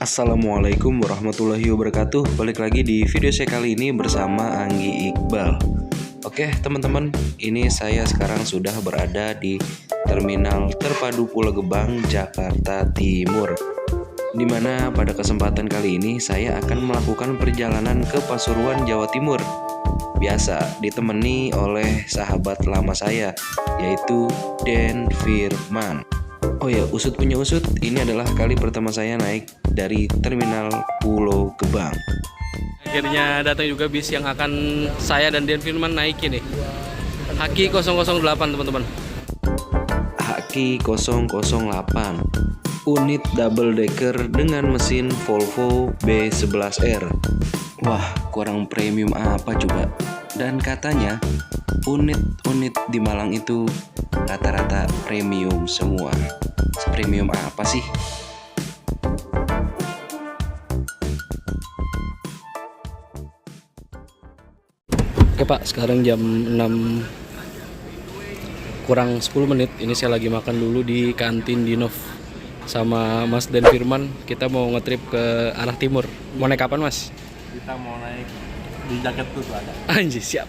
Assalamualaikum warahmatullahi wabarakatuh. Balik lagi di video saya kali ini bersama Anggi Iqbal. Oke teman-teman, ini saya sekarang sudah berada di Terminal Terpadu Pulau Gebang, Jakarta Timur, dimana pada kesempatan kali ini saya akan melakukan perjalanan ke Pasuruan, Jawa Timur. Biasa ditemani oleh sahabat lama saya, yaitu Den Firman. Oh ya, usut punya usut, ini adalah kali pertama saya naik dari Terminal Pulau Gebang. Akhirnya datang juga bis yang akan saya dan Den Firman naikin nih. Haki 008 teman-teman. Haki 008, unit double decker dengan mesin Volvo B11R. Wah, kurang premium apa coba? Dan katanya unit-unit di Malang itu rata-rata premium semua. Premium apa sih? Oke Pak, sekarang jam 6 kurang 10 menit. Ini saya lagi makan dulu di kantin Dinov sama Mas Den Firman. Kita mau ngetrip ke arah timur. Mau naik kapan Mas? Kita mau naik di jaket tuh ada Anjir, siap.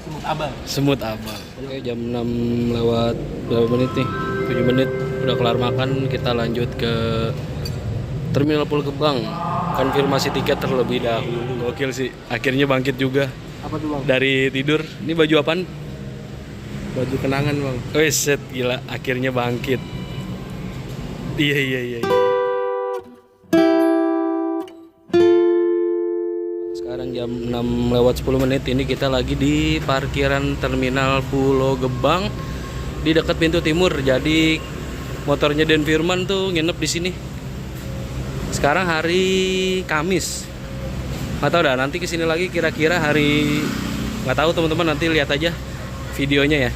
Semut Abang. Semut abang. Oke, jam 6 lewat berapa menit nih? 7 menit. Udah kelar makan, kita lanjut ke Terminal Pulau Gebang. Konfirmasi tiket terlebih dahulu. Gokil sih, akhirnya bangkit juga. Apa tuh Bang? Dari tidur. Ini baju apaan? Baju kenangan Bang. Wih, set gila, akhirnya bangkit. Iya. Sekarang jam 6 lewat 10 menit. Ini kita lagi di parkiran Terminal Pulau Gebang di dekat pintu timur. Jadi motornya Den Firman tuh nginep di sini. Sekarang hari Kamis. Nggak tahu dah, nanti kesini lagi kira-kira hari, nggak tahu teman-teman, nanti lihat aja videonya ya.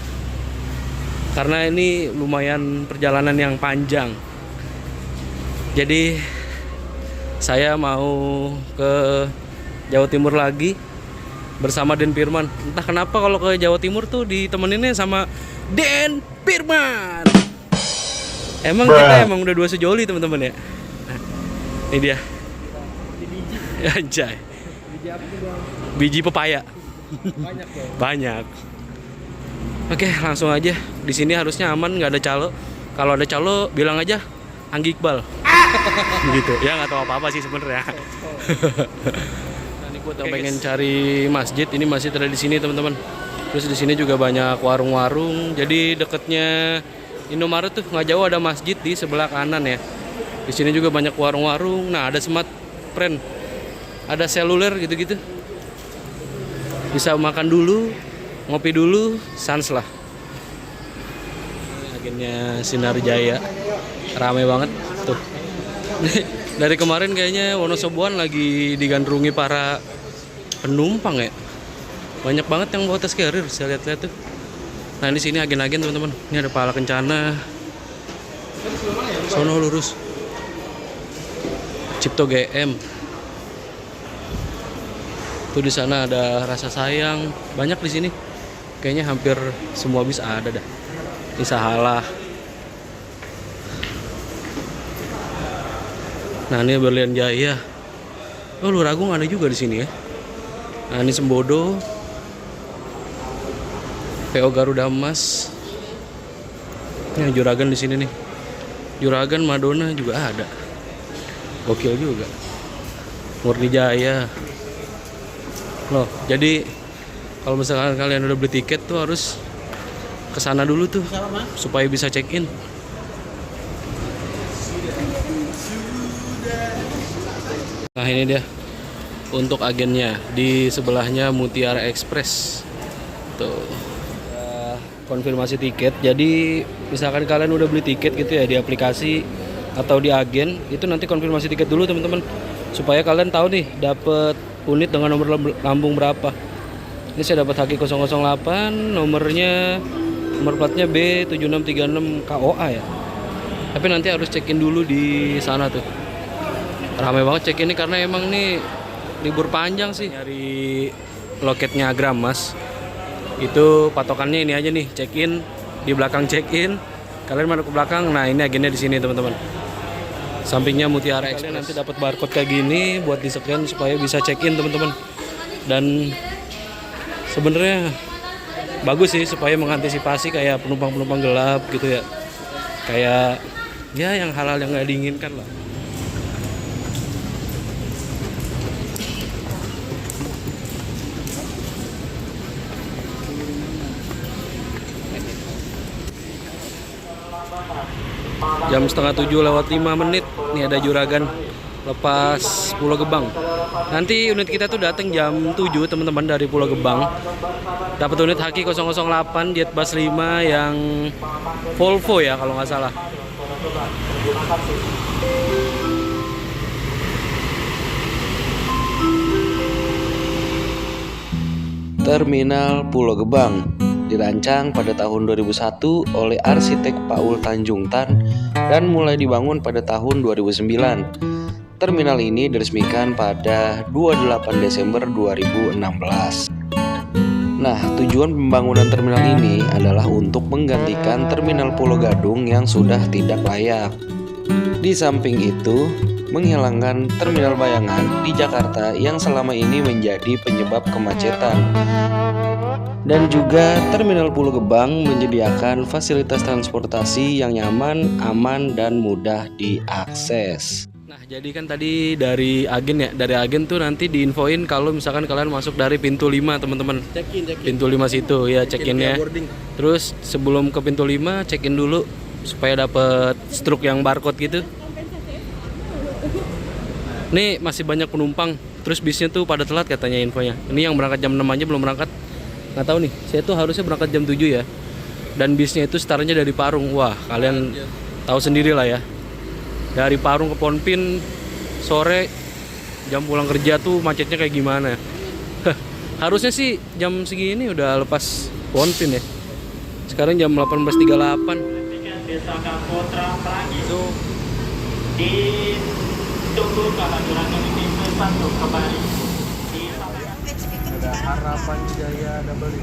Karena ini lumayan perjalanan yang panjang. Jadi saya mau ke Jawa Timur lagi bersama Den Firman. Entah kenapa kalau ke Jawa Timur tuh ditemeninnya sama Den Firman. Emang kita emang udah dua sejoli teman-teman ya. Nah, ini dia. Anjay. Biji apa tuh Bang? Biji pepaya. Banyak Bang. Banyak. Oke, langsung aja. Di sini harusnya aman, nggak ada calo. Kalau ada calo, bilang aja Anggi Iqbal. Gitu. Ya nggak tahu apa-apa sih sebenarnya. Nah, ini gue pengen cari masjid. Ini masjid ada di sini teman-teman. Terus di sini juga banyak warung-warung. Jadi deketnya Indomaret tuh nggak jauh ada masjid di sebelah kanan ya. Di sini juga banyak warung-warung. Nah, ada smart friend, ada seluler gitu-gitu. Bisa makan dulu, ngopi dulu, sans lah. Akhirnya Sinar Jaya, rame banget tuh. Dari kemarin kayaknya Wonosoboan lagi digandrungi para penumpang ya. Banyak banget yang bawa tas carrier, saya lihat-lihat tuh. Nah, di sini agen-agen teman-teman. Ini ada Pala Kencana. Sono lurus. Cipto GM. Tuh di sana ada Rasa Sayang. Banyak di sini. Kayaknya hampir semua bis ada dah. Ini Sahalah. Nah, ini Berlian Jaya. Oh, Luragung ada juga di sini ya. Nah, ini Sembodo. PO Garuda Emas. Ini Juragan di sini nih. Juragan Madonna juga ada. Gokil juga. Murni Jaya. Loh, jadi kalau misalkan kalian udah beli tiket tuh harus kesana dulu tuh supaya bisa check in. Nah, ini dia untuk agennya, di sebelahnya Mutiara Express. Tuh. Konfirmasi tiket. Jadi misalkan kalian udah beli tiket gitu ya di aplikasi atau di agen, itu nanti konfirmasi tiket dulu teman-teman, supaya kalian tahu nih dapat unit dengan nomor lambung berapa. Ini saya dapat Haki 008, nomor platnya B7636 KOA ya. Tapi nanti harus check-in dulu di sana tuh. Ramai banget check-in ini karena emang nih libur panjang sih. Nyari loketnya Agramas. Itu patokannya ini aja nih, check-in di belakang check-in. Kalian masuk ke belakang. Nah, ini agennya di sini, teman-teman. Sampingnya Mutiara Express. Nanti dapat barcode kayak gini buat di-scan supaya bisa check-in teman-teman. Dan sebenarnya bagus sih supaya mengantisipasi kayak penumpang-penumpang gelap gitu ya. Kayak ya yang hal-hal yang nggak diinginkan lah. Jam setengah 7:05. Nih ada Juragan lepas Pulau Gebang. Nanti unit kita tuh datang jam 7 teman-teman dari Pulau Gebang. Dapat unit Haki 008 Jet Bus 5 yang Volvo ya kalau nggak salah. Terminal Pulau Gebang dirancang pada tahun 2001 oleh arsitek Paul Tanjung Tan dan mulai dibangun pada tahun 2009. Terminal ini diresmikan pada 28 Desember 2016. Nah, tujuan pembangunan terminal ini adalah untuk menggantikan Terminal Pulau Gadung yang sudah tidak layak. Di samping itu, menghilangkan terminal bayangan di Jakarta yang selama ini menjadi penyebab kemacetan. Dan juga Terminal Pulau Gebang menyediakan fasilitas transportasi yang nyaman, aman, dan mudah diakses. Nah, jadi kan tadi dari agen ya, dari agen tuh nanti diinfoin kalau misalkan kalian masuk dari pintu 5 teman-teman. Check-in. Pintu 5 situ ya check-innya. Boarding. Terus sebelum ke pintu 5 check-in dulu supaya dapet struk yang barcode gitu. Nih masih banyak penumpang. Terus bisnya tuh pada telat katanya infonya. Ini yang berangkat jam 6 aja belum berangkat. Nggak tahu nih, saya tuh harusnya berangkat jam 7 ya. Dan bisnya itu startnya dari Parung. Wah, kalian tahu sendiri lah ya. Dari Parung ke Ponpin sore jam pulang kerja tuh macetnya kayak gimana. Harusnya sih jam segini udah lepas Ponpin ya. Sekarang jam 18.38. Itu ditunggu kehadiran unit 1 kembali. Ada Harapan Jaya double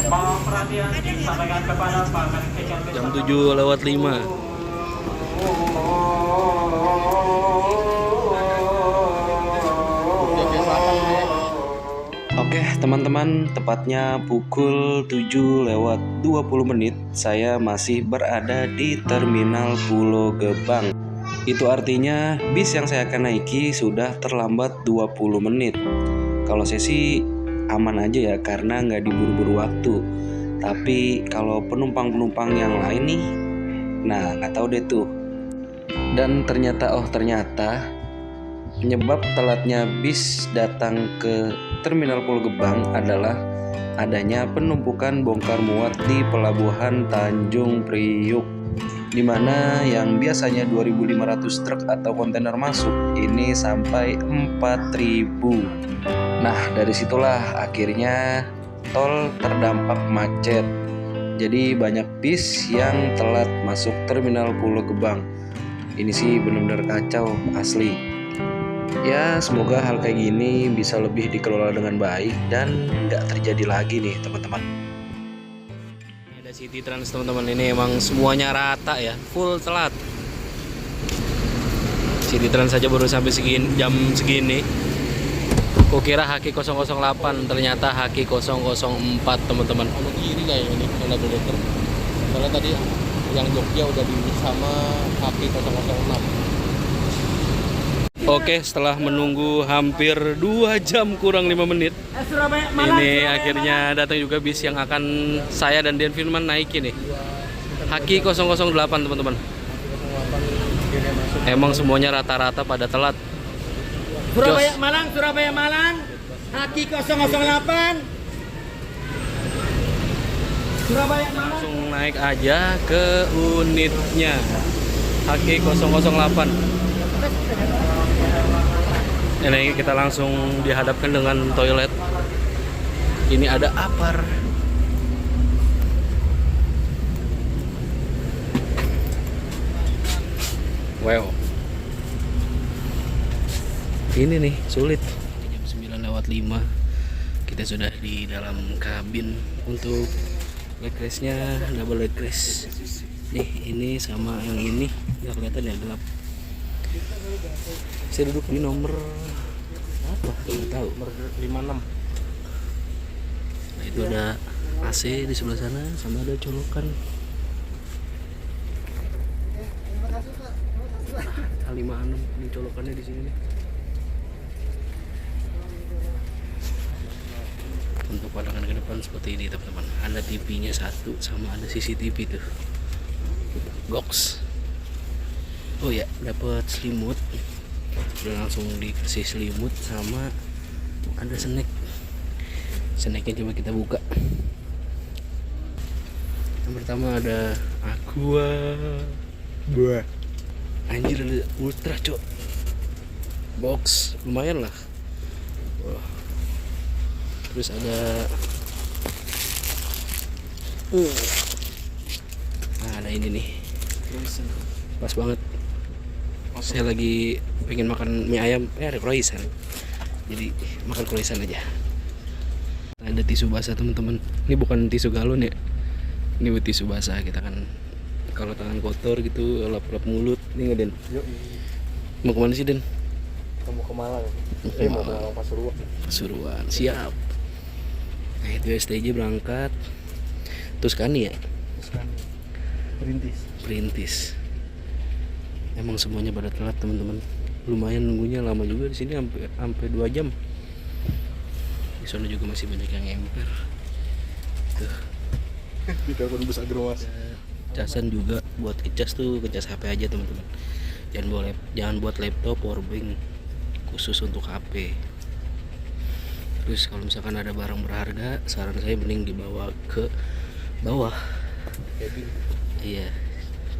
Mohon perhatian disampaikan kepada Pak Kecamatan Jam 7:05. Oke teman-teman, tepatnya pukul 7:20 saya masih berada di Terminal Pulau Gebang. Itu artinya bis yang saya akan naiki sudah terlambat 20 menit. Kalau saya sih aman aja ya karena nggak diburu-buru waktu. Tapi kalau penumpang-penumpang yang lain nih, nah nggak tahu deh tuh. Dan ternyata penyebab telatnya bis datang ke Terminal Pulau Gebang adalah adanya penumpukan bongkar muat di Pelabuhan Tanjung Priuk, di mana yang biasanya 2.500 truk atau kontainer masuk ini sampai 4.000. Nah, dari situlah akhirnya tol terdampak macet. Jadi banyak bis yang telat masuk Terminal Pulau Gebang. Ini sih benar-benar kacau asli. Ya, semoga hal kayak gini bisa lebih dikelola dengan baik dan nggak terjadi lagi nih teman-teman. Ini ada City Trans teman-teman, ini emang semuanya rata ya, full telat. City Trans saja baru sampai jam segini. Kukira Haki 008, ternyata Haki 004 teman-teman. Ono kiri kayak ini yang double decker. Soalnya tadi yang Jogja udah di sama Haki 006. Oke, setelah menunggu hampir 2 jam kurang 5 menit, ini akhirnya datang juga bis yang akan saya dan Dian Firman naiki nih. Haki 008 teman-teman. Emang semuanya rata-rata pada telat. Surabaya Malang, Haki 008. Surabaya Malang. Langsung naik aja ke unitnya. Haki 008. Ini kita langsung dihadapkan dengan toilet. Ini ada apar. Wow. Ini nih sulit. Jam 9:05 kita sudah di dalam kabin untuk leg race-nya double leg race. Nih ini sama yang ini nggak kelihatan ya, gelap. Saya duduk di nomor apa? Nggak tahu. Nomor 56. Nah, itu ada AC di sebelah sana sama ada colokan. Nah, 56 ini colokannya di sini nih. Untuk pandangan ke depan seperti ini teman-teman. Ada TV-nya satu sama ada CCTV tuh. Goks. Oh ya, dapat selimut. Udah langsung dikasih selimut sama ada snack. Snacknya coba kita buka. Yang pertama ada Aqua. Buah. Anjir ada ultra cok. Box lumayan lah. Wah. Terus ada nah, ada ini nih. Pas banget. Saya lagi pengen makan mie ayam, ada croissant. Jadi makan croissant aja. Ada tisu basah teman-teman. Ini bukan tisu galon ya. Ini buat tisu basah, kita kan kalau tangan kotor gitu, lap-lap mulut. Ini nggak Den? Mau kemana sih Den? Kamu ke Malang. Mau Mau ke Pasuruan. Pasuruan, siap. Nah itu STJ berangkat. Terus kan ya? Terus kan Perintis. Emang semuanya pada telat teman-teman. Lumayan nunggunya lama juga di sini sampai 2 jam. Di sana juga masih banyak yang emper. Tuh. Di telepon bus agromas. Casan juga buat ngecas tuh, ngecas HP aja teman-teman. Jangan buat laptop powerbank, khusus untuk HP. Terus kalau misalkan ada barang berharga, saran saya mending dibawa ke bawah. Iya,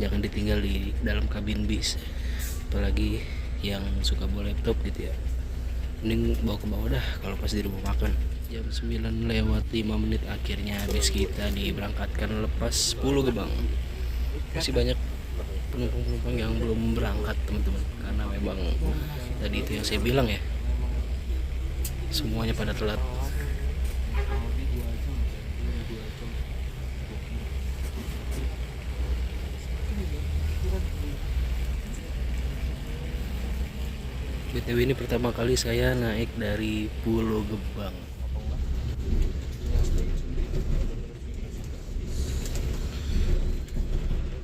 jangan ditinggal di dalam kabin bis. Apalagi yang suka bawa laptop gitu ya, mending bawa ke bawah dah kalau pas di rumah makan. Jam 9:05 akhirnya bis kita diberangkatkan lepas 10 Gebang. Masih banyak penumpang-penumpang yang belum berangkat teman-teman, karena memang tadi itu yang saya bilang ya, semuanya pada telat. BTW ini pertama kali saya naik dari Pulau Gebang.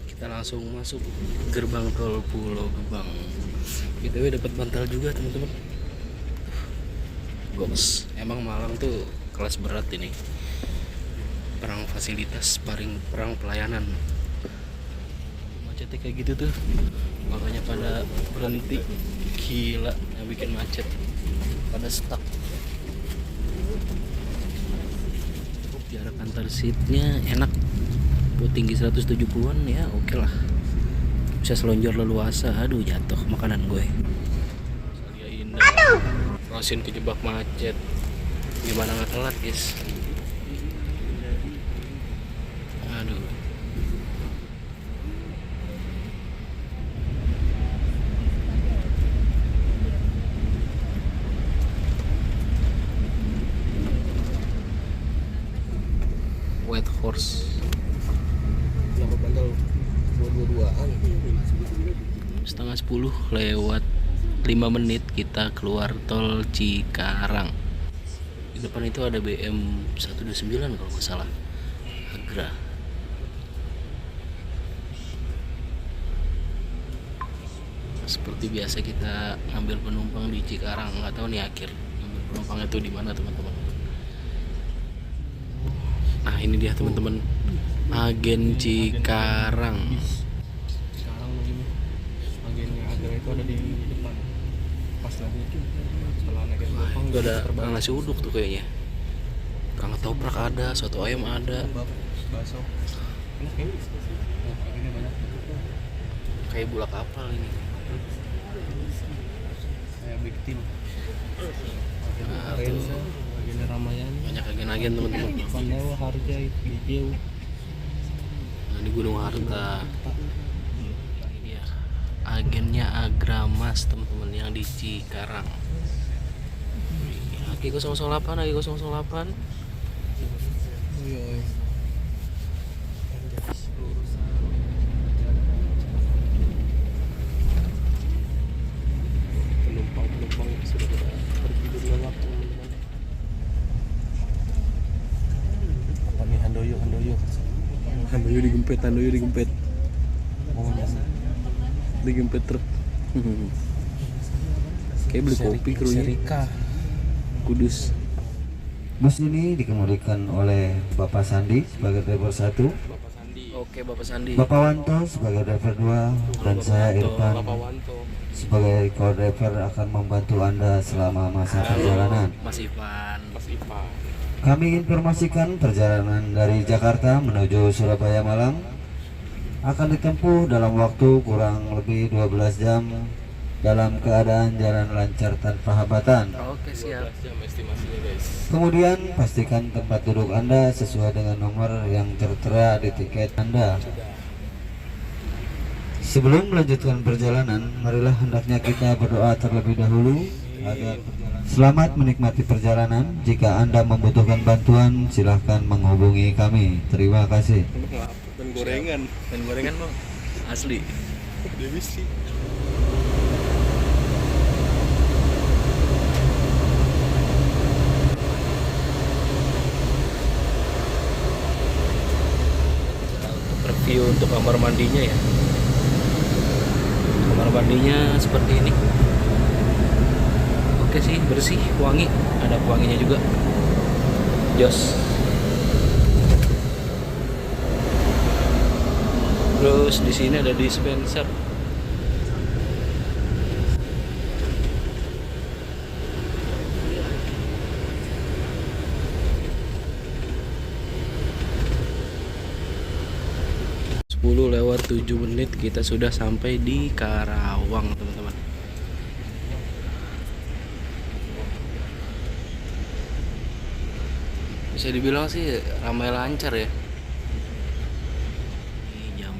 Kita langsung masuk gerbang tol Pulau Gebang. BTW dapat bantal juga teman-teman. Goks, emang Malang tuh kelas berat ini. Perang fasilitas, perang pelayanan. Macetnya kayak gitu tuh, makanya pada berhenti. Gila, yang bikin macet, pada stuck. Jarak antar seatnya enak, buat tinggi 170-an ya oke lah, bisa selonjor leluasa. Aduh jatuh makanan gue. Salia Indah, Rosin kejebak macet, gimana nggak telat guys. Aduh. White Horse. Lama bandel 22-an. Setengah 10 lewat 5 menit kita keluar tol Cikarang. Di depan itu ada BM 129 kalau nggak salah, Agra. Seperti biasa kita ngambil penumpang di Cikarang. Nggak tahu nih akhir ngambil penumpang itu di mana teman-teman. Nah ini dia teman-teman, agen Cikarang. Sekarang ini agennya Agra itu ada di depan. Pas lagi setelah naik gerbang Itu ada Kang nasi uduk tuh kayaknya. Kang ketoprak ada, soto ayam ada. bakso. Enak ya? Ini banyak. Kayak bulak kapal ini. Kayak big team. Nah, Agen tuh. Agen Ramayana. Banyak agen-agen teman-teman. Pandewa Harja Hijau. Nah, di Gunung Harta. Ini dia agennya Agramas teman-teman yang di Cikarang. Aki 008, Aki 008. digempet, Handoyo digempet. Digempet truk. Kayak beli kopi krunya. Kudus. Bus ini dikemudikan oleh Bapak Sandi sebagai driver 1, Oke, Bapak Sandi. Bapak Wanto sebagai driver 2, dan saya Irfan sebagai co-driver akan membantu Anda selama masa perjalanan. Mas Ivan. Kami informasikan perjalanan dari Jakarta menuju Surabaya Malang akan ditempuh dalam waktu kurang lebih 12 jam dalam keadaan jalan lancar tanpa hambatan. Oke, siap. Kemudian pastikan tempat duduk Anda sesuai dengan nomor yang tertera di tiket Anda. Sebelum melanjutkan perjalanan, marilah hendaknya kita berdoa terlebih dahulu agar selamat menikmati perjalanan. Jika Anda membutuhkan bantuan, silahkan menghubungi kami. Terima kasih. Dan gorengan. Dan gorengan Bang. Asli. Dewi sih. Review untuk kamar mandinya ya. Kamar mandinya seperti ini. Oke sih, bersih, wangi. Ada pewanginya juga. Jos. Terus di sini ada dispenser. Lewat 7 menit kita sudah sampai di Karawang, teman-teman. Bisa dibilang sih ramai lancar ya. Ini jam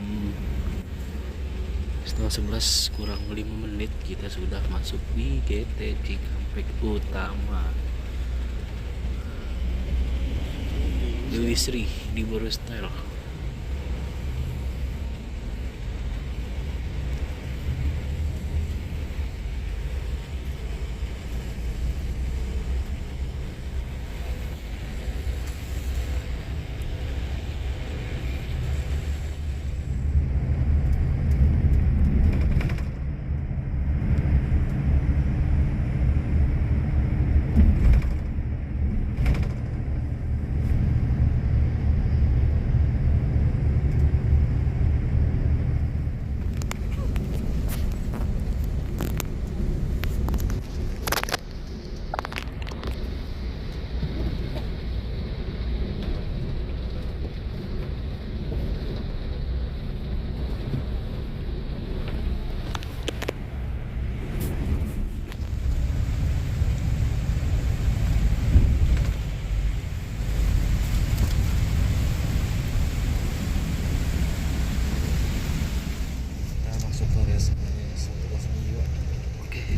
10:30 kurang 5 menit kita sudah masuk di GT Cikampek Utama. Dewi Sri di Boru Style.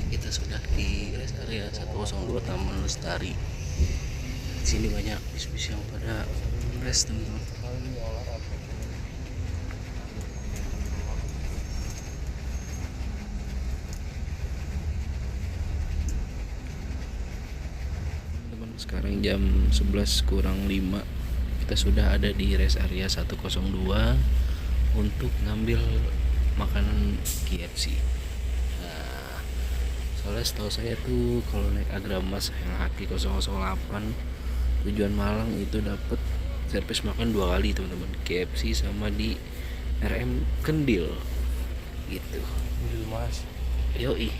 Kita sudah di rest area 102 Taman Lestari. Di sini banyak bis-bis yang pada rest, teman-teman. Sekarang jam 11 kurang 5. Kita sudah ada di rest area 102 untuk ngambil makanan KFC. Soalnya setahu saya tuh kalau naik Agramas yang Haki 008 tujuan Malang itu dapat servis makan 2 kali, teman-teman. KFC sama di RM Kendil gitu. Kendil Mas. Yoi.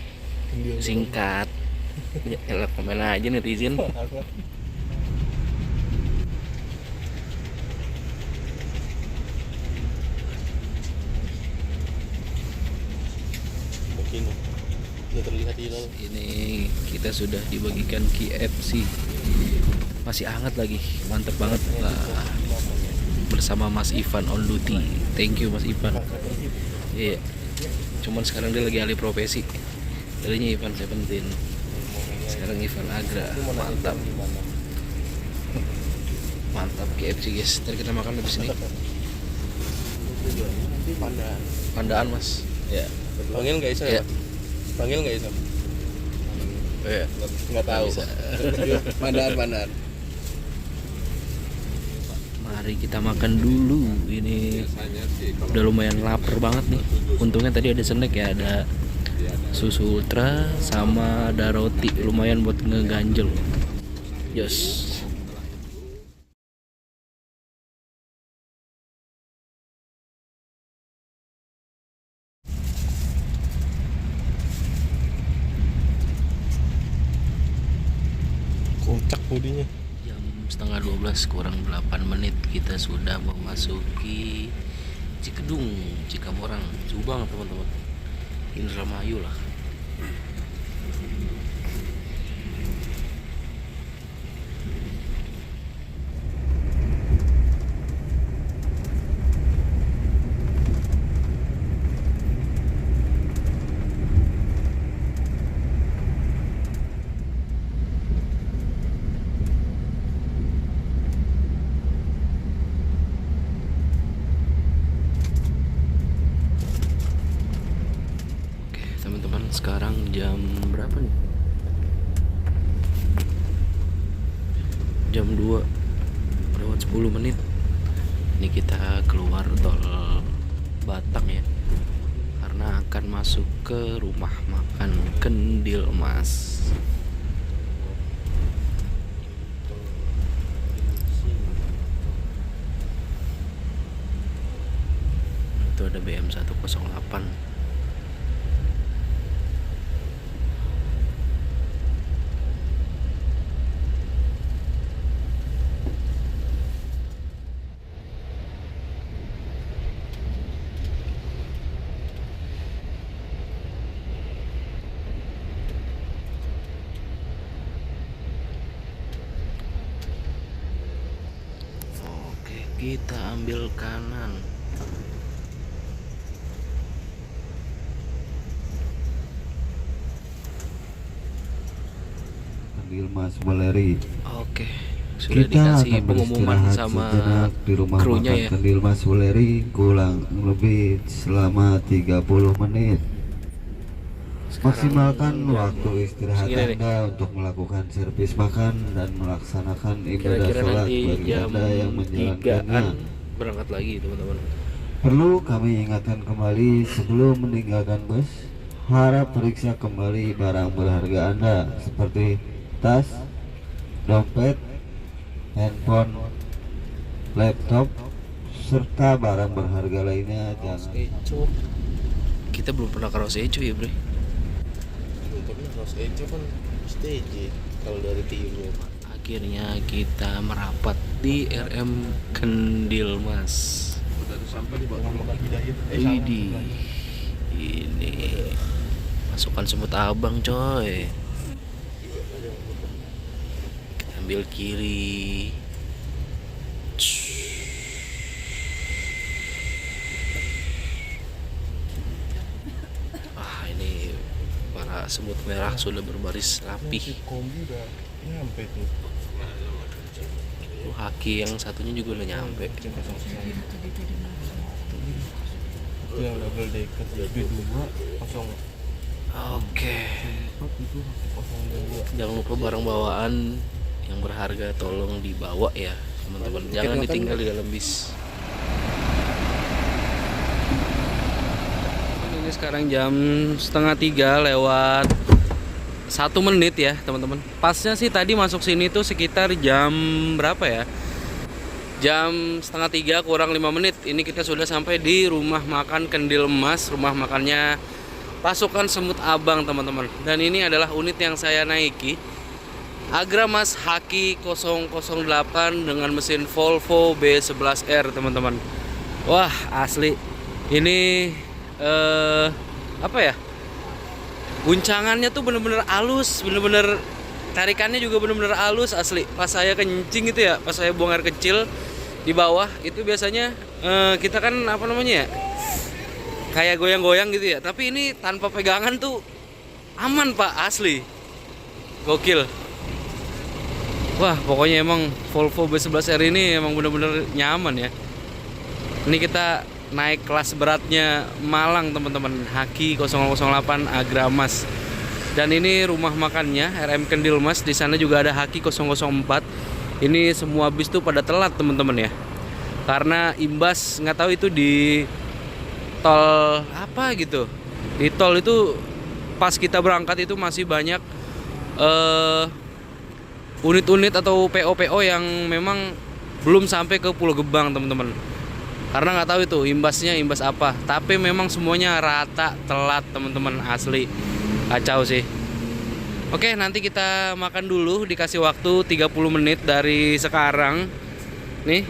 Singkat. Ya elah, komen aja netizen. Begini. Terlihat di dalam. Ini kita sudah dibagikan KFC, masih hangat lagi, mantep banget lah. Bersama Mas Ivan on duty. Thank you Mas Ivan. Iya, cuman sekarang dia lagi alih profesi. Tadinya Ivan 17, sekarang Ivan Agra. Mantap, mantap KFC guys. Ntar kita makan di sini. Pandaan Mas. Ya. Panggil nggak bisa ya? Panggil nggak bisa? Nggak tahu. Pandaan. Mari kita makan dulu. Ini udah lumayan lapar banget nih. Untungnya tadi ada snack ya, ada susu ultra sama ada roti, lumayan buat ngeganjel. Yes. Kocak bodinya. Jam setengah 12 kurang 8 menit kita sudah memasuki Cikedung, Cikamorang, Subang teman-teman. Indramayu lah. Teman-teman, sekarang jam berapa nih? Jam 2 lewat 10 menit. Ini kita keluar tol Batang ya, karena akan masuk ke rumah makan Kendil Mas. Itu ada BM 108. Kita ambil kanan. Kendil Mas Valeri. Oke, sudah Kita dikasih akan pengumuman beristirahat sama sejenak di rumah krunya makan ya. Kendil Mas Valeri kurang lebih selama 30 menit. Maksimalkan waktu istirahat segini nih. Anda untuk melakukan servis makan dan melaksanakan ibadah Kira-kira sholat nanti bagi jam Anda yang 3-an menjalankannya. berangkat lagi teman-teman. Perlu kami ingatkan kembali sebelum meninggalkan bus, harap periksa kembali barang berharga Anda seperti tas, dompet, handphone, laptop, serta barang berharga lainnya. Jangan Kita belum pernah ke Rose Eco ya, Bre. Rose Eco kan stage kalau dari timur. Akhirnya kita merapat di RM Kendil Mas. Sampai di bawah makan Hidayat. Widih, ini masukkan semut abang coy. Ambil kiri. Ah, ini para semut merah sudah berbaris rapi. Kombi udah nyampe tuh. Haki yang satunya juga udah nyampe. Itu yang double decker B2 kosong. Oke. Itu 02. Jangan lupa barang bawaan yang berharga tolong dibawa ya teman-teman. Jangan ditinggal di dalam bis. Ini sekarang jam 2:30 lewat 1 menit ya teman-teman. Pasnya sih tadi masuk sini tuh sekitar jam berapa ya? Jam 2:30 kurang 5 menit. Ini kita sudah sampai di rumah makan Kendil Emas. Rumah makannya pasukan semut abang teman-teman. Dan ini adalah unit yang saya naiki, Agramas Haki 008 dengan mesin Volvo B11R teman-teman. Wah asli. Ini apa ya? Guncangannya tuh bener-bener halus, bener-bener tarikannya juga bener-bener halus asli. Pas saya kencing gitu ya, pas saya buang air kecil di bawah itu biasanya kita kan apa namanya ya, kayak goyang-goyang gitu ya. Tapi ini tanpa pegangan tuh aman pak, asli gokil. Wah pokoknya emang Volvo B11R ini emang bener-bener nyaman ya. Ini kita naik kelas beratnya Malang teman-teman, Haki 008 Agramas. Dan ini rumah makannya RM Kendil Mas. Di sana juga ada Haki 004. Ini semua bis tuh pada telat teman-teman ya. karena imbas, nggak tahu itu di tol apa gitu. Di tol itu pas kita berangkat itu masih banyak unit-unit atau PO-PO yang memang belum sampai ke Pulau Gebang, teman-teman. Karena nggak tahu itu imbasnya imbas apa. Tapi memang semuanya rata telat, teman-teman, asli kacau sih. Oke, nanti kita makan dulu, dikasih waktu 30 menit dari sekarang. Nih,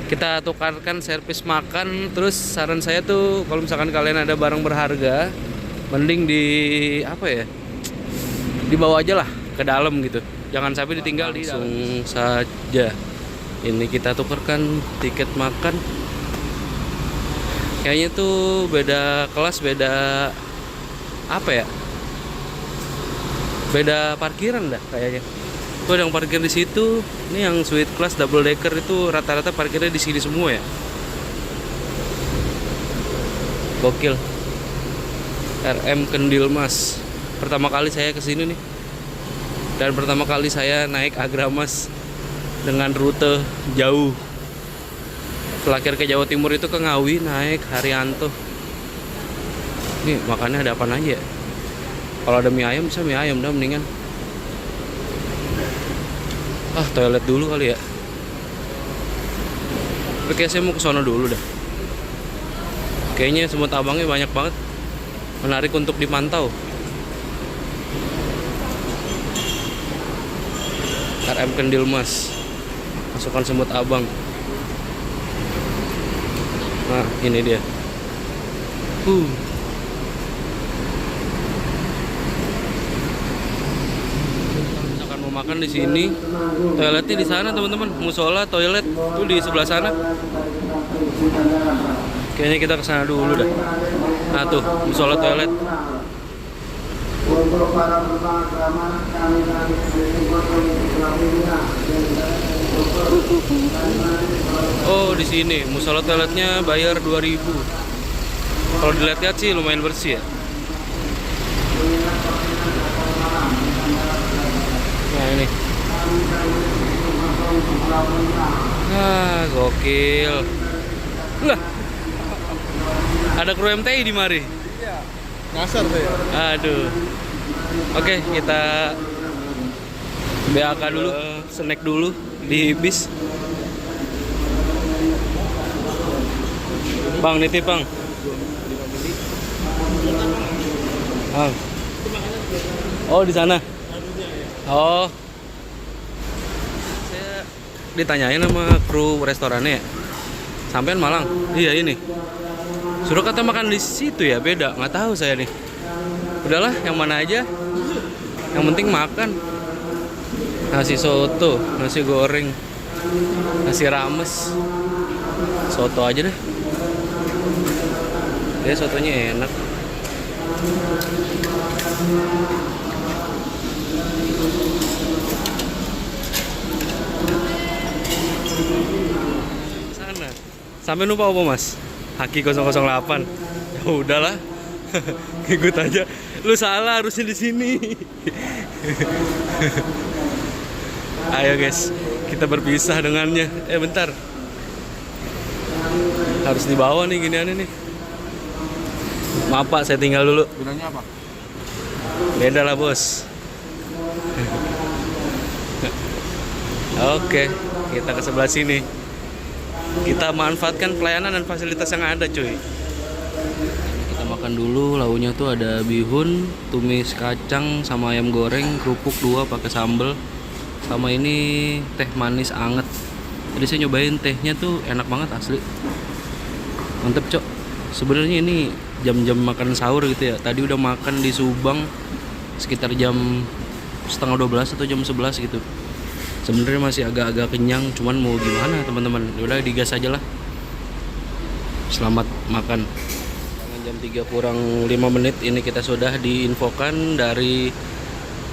kita tukarkan servis makan. Terus saran saya tuh kalau misalkan kalian ada barang berharga, mending dibawa aja lah ke dalam gitu. Jangan sampai ditinggal di dalam. Langsung saja. Ini kita tukarkan tiket makan. Kayaknya tuh beda kelas, beda beda parkiran dah kayaknya. Tuh ada yang parkir di situ. Ini yang suite class double decker itu rata-rata parkirnya di sini semua ya. Gokil. RM Kendilmas. Pertama kali saya kesini nih. Dan pertama kali saya naik Agramas dengan rute jauh. Terakhir ke Jawa Timur itu ke Ngawi, naik Haryanto. Nih makannya ada apa aja ya? Kalau ada mie ayam bisa mie ayam dah mendingan. Toilet dulu kali ya. Oke, saya mau ke sono dulu dah. Kayaknya semut abangnya banyak banget. Menarik untuk dipantau. RM Kendilmas. Masukkan semut abang. Nah, ini dia. Misalkan mau makan di sini, toiletnya di sana, teman-teman. Musola, toilet tuh di sebelah sana. Kayaknya kita ke sana dulu dah. Nah, tuh, musola toilet. Untuk para pemakaman kami Oh, di sini musola toiletnya bayar 2.000. Kalau dilihat-lihat sih lumayan bersih ya. Nah, ini. Gokil. Lah. Ada kru MTI di mari. Ngasar saya. Aduh. Oke, kita BAK dulu, snack dulu di bis. Bang, nitip bang. Oh, di sana. Oh. Saya ditanyain sama kru restorannya ya. Sampean Malang. Iya ini. Suruh kata makan di situ ya, beda. Nggak tahu saya nih. Udahlah, yang mana aja. Yang penting makan. Nasi soto, nasi goreng, nasi rames, soto aja deh. Dia sotonya enak. Sana. Sampai lupa apa mas? Haki 008. Ya udahlah. Ikut aja. Lu salah, harusnya di sini. Ayo guys, kita berpisah dengannya. Bentar. Harus dibawa nih giniannya nih. Maaf Pak, saya tinggal dulu. Gunanya apa? Beda lah bos. Oke, kita ke sebelah sini. Kita manfaatkan pelayanan dan fasilitas yang ada cuy. Kita makan dulu, launya tuh ada bihun, tumis kacang, sama ayam goreng, kerupuk 2 pakai sambal. Sama ini teh manis anget. Tadi saya nyobain tehnya tuh enak banget asli. Mantep cok. Sebenarnya ini jam-jam makan sahur gitu ya. Tadi udah makan di Subang sekitar jam 11:30 atau jam 11 gitu. Sebenarnya masih agak-agak kenyang, cuman mau gimana teman-teman. Udah digas aja lah. Selamat makan. Jam 3 kurang 5 menit ini kita sudah diinfokan dari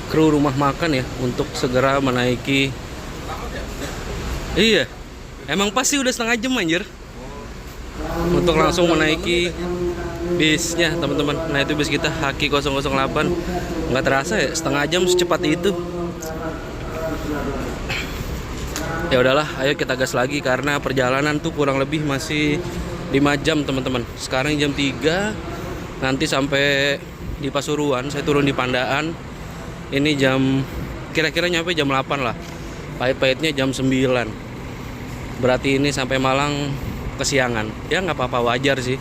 kru rumah makan ya untuk segera menaiki. Iya. Emang pasti udah setengah jam anjir. Untuk langsung menaiki bisnya teman-teman. Nah itu bis kita Haki 008. Nggak terasa ya setengah jam secepat itu. Ya udahlah, ayo kita gas lagi karena perjalanan tuh kurang lebih masih 5 jam teman-teman. Sekarang jam 3, nanti sampai di Pasuruan, saya turun di Pandaan. Ini jam kira-kira nyampe jam 8 lah. Pahit-pahitnya jam 9. Berarti ini sampai Malang kesiangan. Ya nggak apa-apa, wajar sih.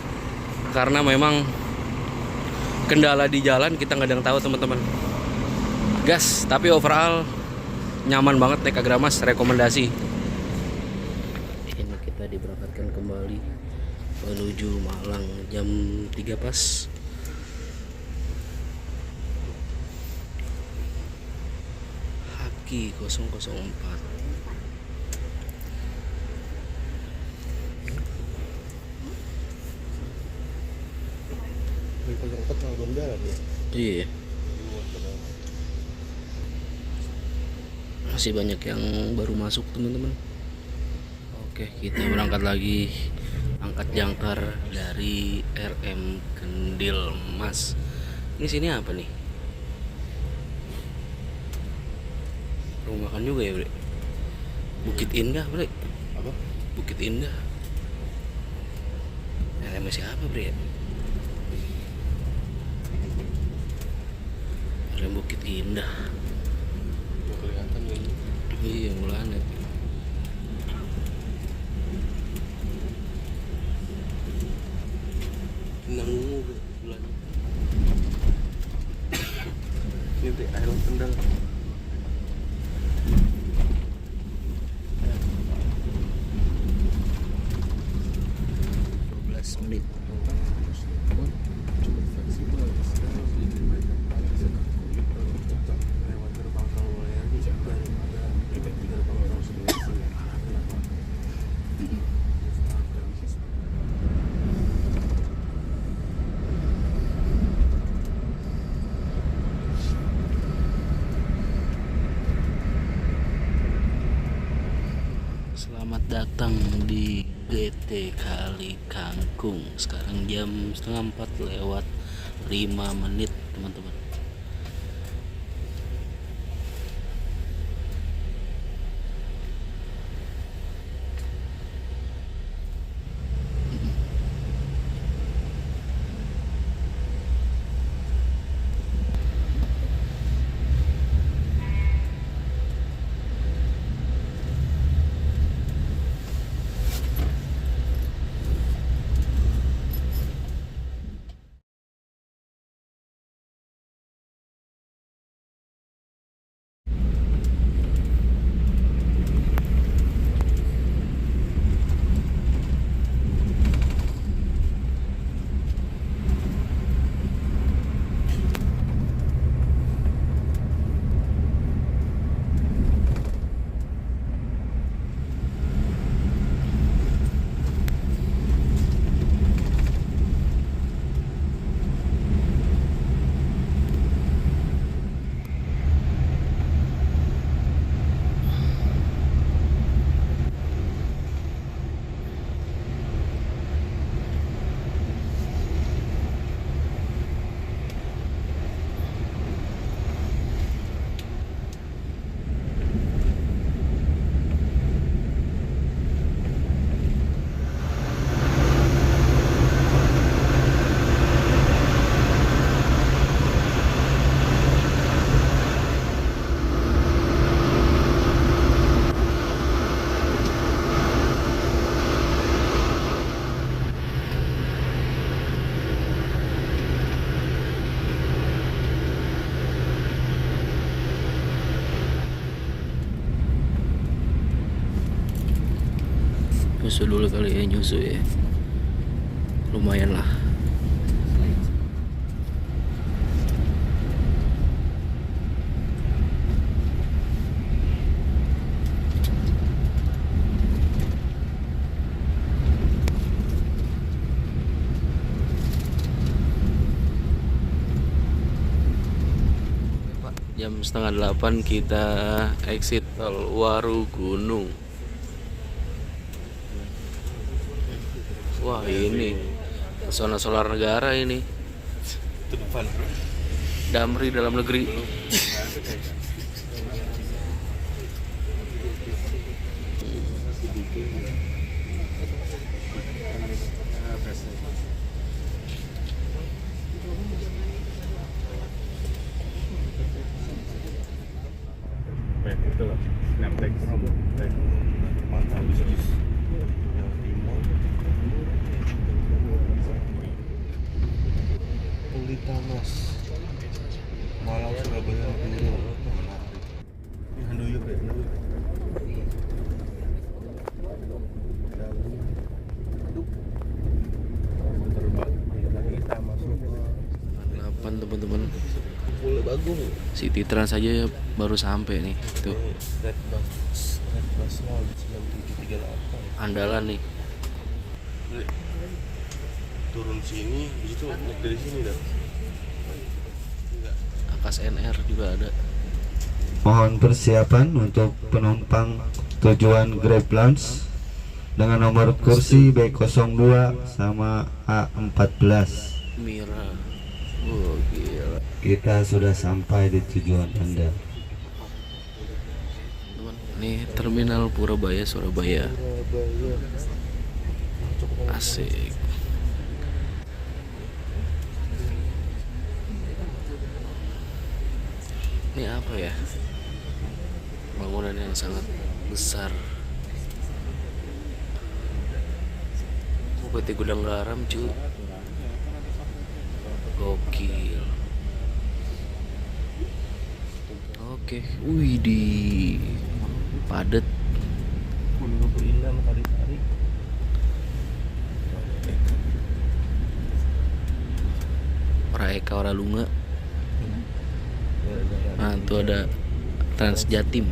Karena memang kendala di jalan kita nggak ada yang tahu teman-teman. Gas, tapi overall nyaman banget naik Agramas, rekomendasi. Ini kita diberangkatkan kembali menuju Malang jam 3 pas. Haki 004. Iya. Masih banyak yang baru masuk teman-teman. Oke, kita berangkat lagi. Angkat jangkar dari RM Kendil Mas. Ini sini apa nih? Rumah makan juga ya, Bre? Bukit Indah, Bre. Apa? Bukit Indah. RM siapa, Bre? RM Bukit Indah. Iya, mulanya. Nanggu bulan. Ini teh air kendal. 12 menit. Selamat datang di GT Kali Kangkung. Sekarang jam 3:45 teman-teman. Nyusu dulu kali ya, nyusu ya. Lumayan lah. Jam 7:30 kita exit tol Waru Gunung. Wah, ini pesona solar negara ini. Damri dalam negeri. Itu loh, Snaptek mantap bis-bis Jawa Timur. Pelitamas Malang Surabaya Handuyuk ya, Handuyuk. Terbang kita masuk ke 8 teman-teman. Pulau Bagung. City Trans aja baru sampai nih. Tuh, Red Bus Laut 9738. andalan nih. Turun sini, di situ naik dari sini dah. Akas NR juga ada. Mohon persiapan untuk penumpang tujuan Grab Lounge dengan nomor kursi B02 sama A14. Mira. Oh, gila. Kita sudah sampai di tujuan Anda. Teman, nih Terminal Purabaya Surabaya. Asik. Ini apa ya? Bangunan yang sangat besar. PT Gudang Garam, cuy. Gokil. Oke, wih di padet. Gunung Berilan kali-kali. Raeka Oralunga. Nah, itu ada Trans Jatim.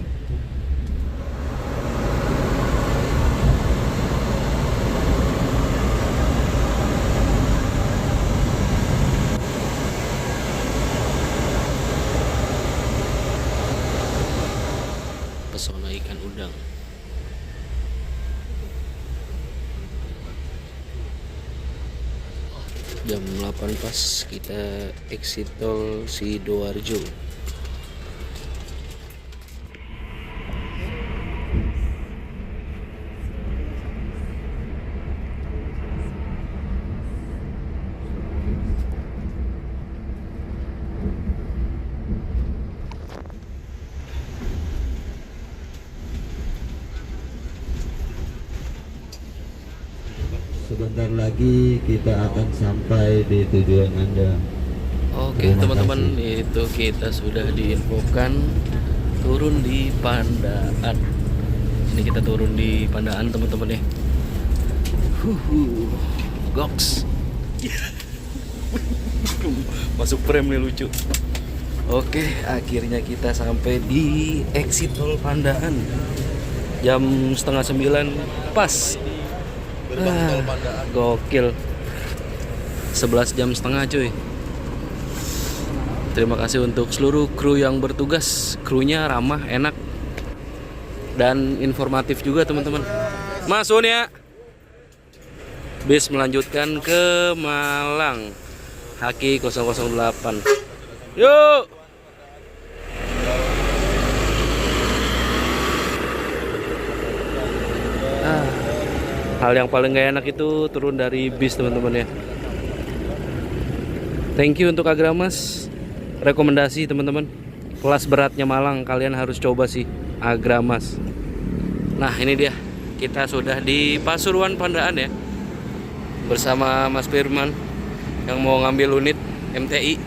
Pesona ikan udang. Jam 8 pas kita exit tol Sidoarjo. Sebentar lagi kita akan sampai di tujuan Anda. Oke Terima teman-teman, kasih. itu kita sudah diinfokan turun di Pandaan. Ini kita turun di Pandaan teman-teman ya. Goks. Masuk frame nih, lucu. Oke, akhirnya kita sampai di exit tol Pandaan. Jam 8:30 pas. Gokil. 11 jam setengah cuy. Terima kasih untuk seluruh kru yang bertugas. Krunya ramah, enak, dan informatif juga teman-teman. Masuk ya. Bis melanjutkan ke Malang. Haki 008. Yuk. Hal yang paling gak enak itu turun dari bis teman-teman ya. Thank you untuk Agramas. Rekomendasi teman-teman, kelas beratnya Malang kalian harus coba sih Agramas. Nah ini dia, kita sudah di Pasuruan Pandaan ya, bersama Mas Firman yang mau ngambil unit MTI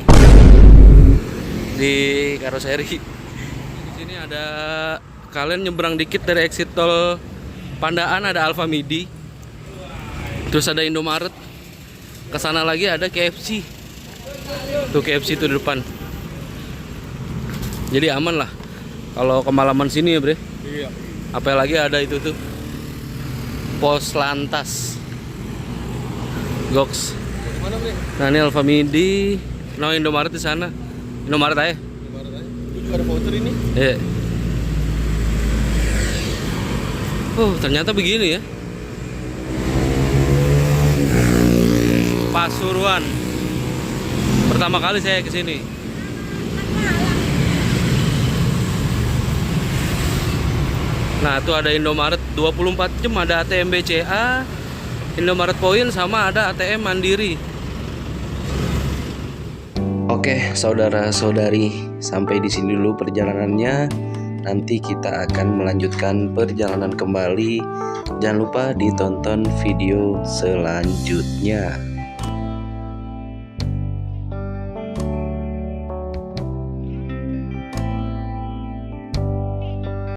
di karoseri. Di sini ada, kalian nyebrang dikit dari exit tol Pandaan ada Alfamidi, terus ada Indomaret, kesana lagi ada KFC. Tuh KFC tuh di depan. Jadi aman lah kalau kemalaman sini ya bre. Iya. Apalagi ada itu tuh pos lantas. Goks. Mana bre? Nah ini Alfamidi, no Indomaret di sana. Indomaret aja. Indomaret aja. Itu juga ada voucher ini. Iya. Ternyata begini ya. Pasuruan. Pertama kali saya ke sini. Nah, itu ada Indomaret 24 jam ada ATM BCA, Indomaret Point, sama ada ATM Mandiri. Oke, saudara-saudari, sampai di sini dulu perjalanannya. Nanti kita akan melanjutkan perjalanan kembali. Jangan lupa ditonton video selanjutnya.